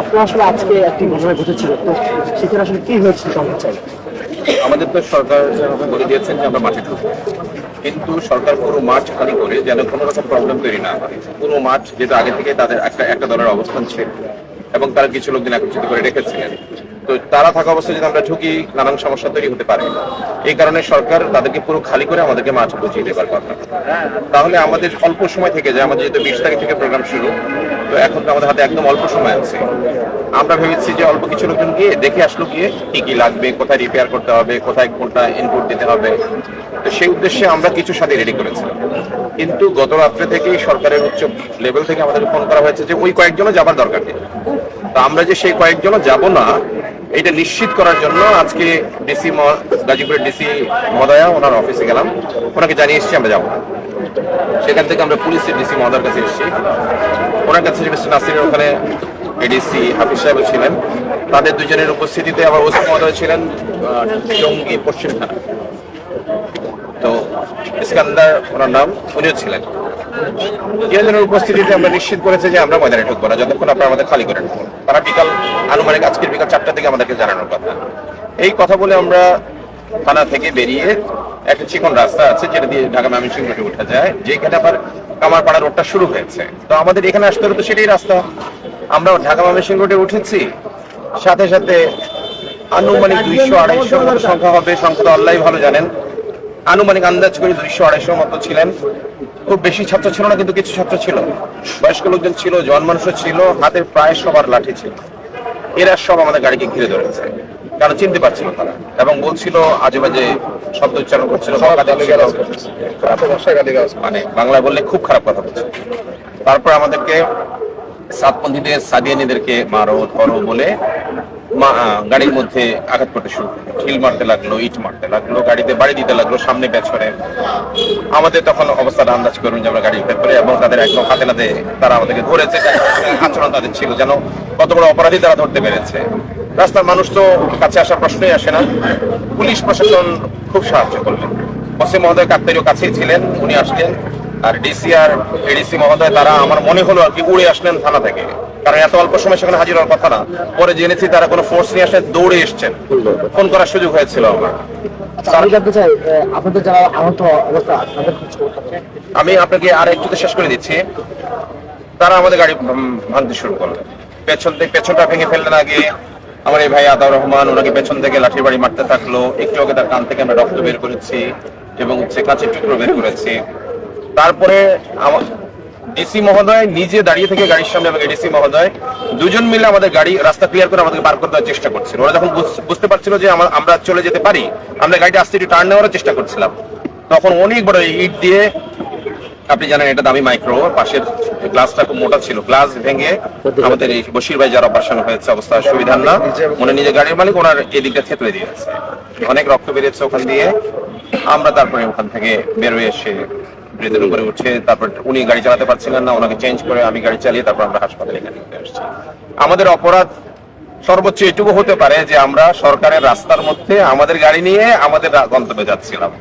আপনার আসলে আজকে একটি ঘটনা ঘটেছিল, তো সেখানে আসলে কি হয়েছিল জানতে চাই। আমাদের তো সরকার বলে দিয়েছেন যে আমরা মাঠে ঢুকবো, কিন্তু সরকার পুরো মাঠ খালি করে যেন কোনো রকম প্রবলেম তৈরি না হয়। পুরো মাঠ যেটা আগে থেকে তাদের একটা দলের অবস্থান ছিল এবং তারা কিছু লোকজন একত্রিত করে রেখেছিলেন, তো তারা থাকা অবস্থায় যদি আমরা ঢুকি নানান সমস্যা তৈরি হতে পারে। এই কারণে সরকার তাদেরকে পুরো খালি করে আমাদেরকে মাঠ বুঝিয়ে দেবার কথা। তাহলে আমাদের অল্প সময় থেকে যে আমাদের যেহেতু 20 তারিখ থেকে প্রোগ্রাম শুরু, তো এখন তো আমাদের হাতে একদম অল্প সময় আছে। আমরা ভেবেছি যে অল্প কিছু লোকজন গিয়ে দেখে আসলো, গিয়ে কি কি লাগবে, কোথায় রিপেয়ার করতে হবে, কোথায় কোনটা ইনপুট দিতে হবে, তো সেই উদ্দেশ্যে আমরা কিছু সাথে রেডি করেছিলাম। কিন্তু গত রাত্রে থেকেই সরকারের উচ্চ লেভেল থেকে আমাদের ফোন করা হয়েছে যে ওই কয়েকজনও যাবার দরকার নেই। তো আমরা যে সেই কয়েকজনও যাব না এটা নিশ্চিত করার জন্য আজকে ডিসি গাজীপুরের ডিসি মহোদয়া ওনার অফিসে গেলাম, ওনাকে জানিয়ে এসেছি আমরা যাবো না। সেখান থেকে আমরা পুলিশের ডিসি মহোদয়ের কাছে এসেছি, ওনার কাছে মিস্টার নাসিরের ওখানে এডিসি হাফিজ সাহেব ছিলেন, তাদের দুজনের উপস্থিতিতে আবার ওসি মহোদয় ছিলেন টঙ্গী পশ্চিম থানা, তো ইস্কান্দার ওনার নাম, উনিও ছিলেন। তিনজনের উপস্থিতিতে আমরা নিশ্চিত করেছি যে আমরা ময়দানে ঢুকবো না যতক্ষণ আপনারা আমাদের খালি করে নেবেন। তারা বিকাল আনুমানিক আজকের বিকাল 4টা থেকে আমাদেরকে জানানোর কথা। এই কথা বলে আমরা থানা থেকে বেরিয়ে একটা চিকন রাস্তা আছে যেটা দিয়ে ঢাকা ময়মনসিংহ রোডে উঠা যায়, যেখানে আবার কামারপাড়া রোডটা শুরু হয়েছে। তো আমাদের এখানে আসতে হলে তো সেটাই রাস্তা। আমরা ঢাকা ময়মনসিংহ রোডে উঠেছি, সাথে সাথে আনুমানিক 200-250 সংখ্যা হবে, সংখ্যা তো আল্লাহ ভালো জানেন। আনুমানিক আন্দাজ করে 200-250 মতো ছিলেন। খুব বেশি ছাত্র ছিল না, কিন্তু কিছু ছাত্র ছিল, বয়স্ক লোকজন ছিল, জওয়ান মানুষও ছিল, হাতের প্রায় সবার লাঠি ছিল। এরা সব আমাদের গাড়িকে ঘিরে ধরেছে, কারণ চিনতে পারছিল তারা, এবং বলছিল আজে বাজে শব্দ উচ্চারণ করছিল, মানে বাংলায় বললে খুব খারাপ কথা বলছে। তারপর আমাদেরকে সাতপন্থীদের সাদিয়ানিদেরকে মারো ধরো বলে গাড়ির মধ্যে আঘাত করতে শুরু করলো, ঢিল মারতে লাগলো, ইট মারতে লাগলো, গাড়িতে বাড়ি দিতে লাগলো সামনে পেছনে। আমাদের তখন অবস্থাটা আন্দাজ করুন যে আমরা গাড়ির ভেতরে, এবং তাদের একদম হাতে নাতে তারা আমাদেরকে ধরেছে। আচরণ তাদের ছিল যেন কত বড় অপরাধী তারা ধরতে পেরেছে। রাস্তার মানুষ তো কাছে আসার প্রশ্নই আসে না। পুলিশ প্রশাসন খুব সাহায্য করলেন, ওসি মহোদয় কাকতালীয় কাছেই ছিলেন, উনি আসলেন। আর ডিসি আর এডিসি মহোদয় তারা আমার মনে হলো আর কি উড়ে আসলেন থানা থেকে, কারণ এত অল্প সময় সেখানে হাজির হওয়ার কথা না। পরে জেনেছি তারা কোনো ফোর্স নিয়ে আসে দৌড়ে এসছেন, ফোন করার সুযোগ হয়েছিল আমার। আমি জানতে চাই আপনাদের যারা আহত অবস্থা, আমি আপনাকে আর একটু শেষ করে দিচ্ছি। তারা আমাদের গাড়ি ভাঙতে শুরু করলেন, পেছনটা ভেঙে ফেললেন আগে। আমার এই ভাই আদার রহমান, ওনাকে পেছন থেকে লাঠির বাড়ি মারতে থাকলো। একটু আগে তার কান থেকে আমরা রক্ত বের করেছি এবং কাঁচের টুকরো বের করেছি। তারপরে ডিসি মহোদয় নিজে দাঁড়িয়ে থেকে গাড়ির সামনে, এবং এডিসি মহোদয় দুজন মিলে আমাদের গাড়ি রাস্তা ক্লিয়ার করে আমাদেরকে পার করতে চেষ্টা করছিল। ওরা যখন বুঝতে পারছিল যে আমরা চলে যেতে পারি, আমরা গাড়িটা আস্তে একটু টার্ন নেওয়ার চেষ্টা করছিলাম, তখন অনেক বড় ইট দিয়ে, আপনি জানেন এটা দামি মাইক্রো, পাশের গ্লাসটা খুব মোটা ছিল, গ্লাস ভেঙে আমাদের এই বশির ভাই যার অপারেশন হয়েছে অবস্থা সুবিধার না, উনি নিজে গাড়ির মালিক, ওনার এদিকটা থেতলে দিয়েছে, অনেক রক্ত বেরিয়েছে ওখান দিয়ে। আমরা তারপরে ওখান থেকে বেরোয় এসে ব্রিজের উপরে উঠে, তারপর উনি গাড়ি চালাতে পারছিলেন না, ওনাকে চেঞ্জ করে আমি গাড়ি চালিয়ে তারপর আমরা হাসপাতালে এখানে নিতে আসছি। আমাদের অপরাধ সর্বোচ্চ এটুকু হতে পারে যে আমরা সরকারের রাস্তার মধ্যে আমাদের গাড়ি নিয়ে আমাদের গন্তব্যে যাচ্ছিলাম,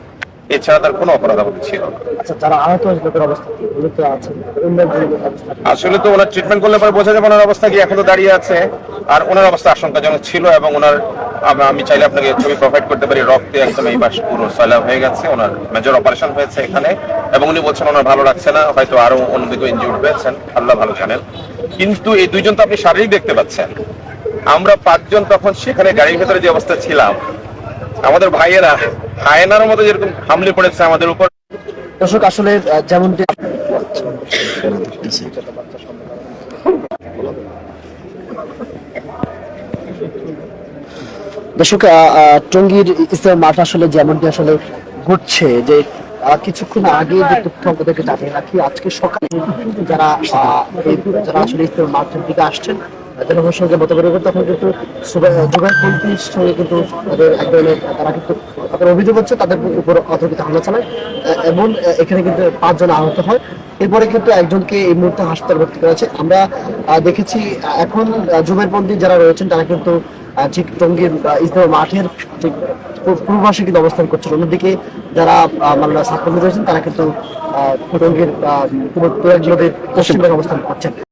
এছাড়া তার কোনো অপরাধ আমাদের ছিল না। আচ্ছা, যারা আহত লোকের অবস্থা কি? আসলে তো ওনার ট্রিটমেন্ট করলে পরে বোঝা যাবে ওনার অবস্থা কি। এখন তো দাঁড়িয়ে আছে, আর ওনার অবস্থা আশঙ্কাজনক ছিল, এবং ওনার আমি চাইলে আপনাকে ছবি প্রোভাইড করতে পারি, রক্তে একদম এই পাশ পুরো সয়লাভ হয়ে গেছে। ওনার মেজর অপারেশন হয়েছে এখানে, এবং উনি বলছেন ওনার ভালো লাগছে না, হয়তো আরো অন্যদিকে ইনজিউর্ড হয়েছেন, আল্লাহ ভালো জানেন। কিন্তু এই দুইজন তো আপনি শারীরিক দেখতে পাচ্ছেন, আমরা 5 জন তখন সেখানে গাড়ির ভেতরে যে অবস্থা ছিলাম, আমাদের ভাইয়েরা হায়নার মতো যেরকম হামলে পড়েছে আমাদের উপর। দর্শক, আসলে যেমনটি দর্শক টঙ্গীর ইসলাম মাঠ আসলে যেমনটি আসলে ঘটছে, যে কিছুক্ষণ আগে যে তথ্য আমাদেরকে জানিয়ে রাখি, আজকে সকালে যারা আসলে ইসলাম মাঠের দিকে আসছেন জনগণের সঙ্গে মতবিরোধ করে, তখন কিন্তু জুবাইরপন্থীর সঙ্গে কিন্তু তাদের এক ধরনের তারা কিন্তু তাদের অভিযোগ হচ্ছে তাদের উপর অতর্কিত হামলা চালায়, এবং এখানে কিন্তু 5 জন আহত হয়। এরপরে কিন্তু একজনকে এই মুহূর্তে হাসপাতালে ভর্তি করা আছে। আমরা দেখেছি এখন জুবাইরপন্থী যারা রয়েছেন তারা কিন্তু ঠিক টঙ্গীর ইসলাম মাঠের ঠিক পূর্বাসে কিন্তু অবস্থান করছেন। অন্যদিকে যারা মানে ছাত্রী রয়েছেন তারা কিন্তু টঙ্গীর নদীর পশ্চিমবঙ্গে অবস্থান করছেন।